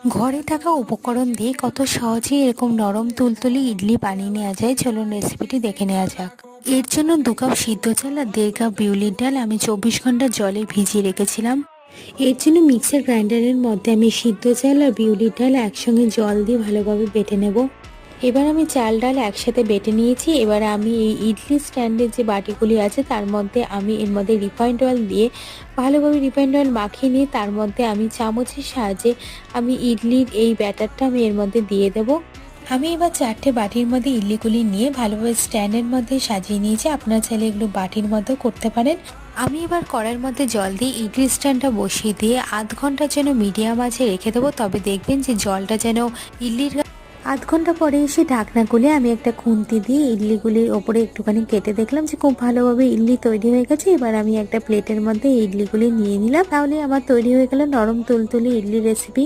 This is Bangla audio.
ঘরে থাকা উপকরণ দিয়ে কত সহজেই এরকম নরম তুলতুলে ইডলি বানিয়ে নেওয়া যায়, চলুন রেসিপিটি দেখে নেওয়া যাক। এর জন্য 2 কাপ সিদ্ধ চাল আর 1.5 কাপ বিউলির ডাল আমি 24 ঘন্টা জলে ভিজিয়ে রেখেছিলাম। এর জন্য মিক্সার গ্রাইন্ডারের মধ্যে আমি সিদ্ধ চাল আর বিউলির ডাল একসঙ্গে জল দিয়ে ভালোভাবে বেটে নেব। এবার আমি চাল ডাল একসাথে বেটে নিয়েছি। এবার আমি এই ইডলি স্ট্যান্ডের যে বাটিগুলি আছে তার মধ্যে আমি এর মধ্যে রিফাইন্ড অয়েল দিয়ে ভালোভাবে রিফাইন্ড অয়েল মাখিয়ে নিয়ে তার মধ্যে আমি চামচের সাহায্যে আমি ইডলির এই ব্যাটারটা আমি এর মধ্যে দিয়ে দেব। আমি এবার 4টে বাটির মধ্যে ইডলিগুলি নিয়ে ভালোভাবে স্ট্যান্ডের মধ্যে সাজিয়ে নিয়েছি। আপনারা চাইলে এগুলো বাটির মধ্যেও করতে পারেন। আমি এবার কড়াইয়ের মধ্যে জল দিয়ে ইডলি স্ট্যান্ডটা বসিয়ে দিয়ে আধ ঘন্টার জন্য মিডিয়াম আঁচে রেখে দেবো। তবে দেখবেন যে জলটা যেন ইডলির আধ ঘন্টা পরে এসে ঢাকনা খুলে আমি একটা খুন্তি দিয়ে ইডলিগুলির ওপরে একটুখানি কেটে দেখলাম যে খুব ভালোভাবে ইডলি তৈরি হয়ে গেছে। এবার আমি একটা প্লেটের মধ্যে ইডলিগুলি নিয়ে নিলাম। তাহলে আমার তৈরি হয়ে গেল নরম তুলতুলে ইডলি রেসিপি।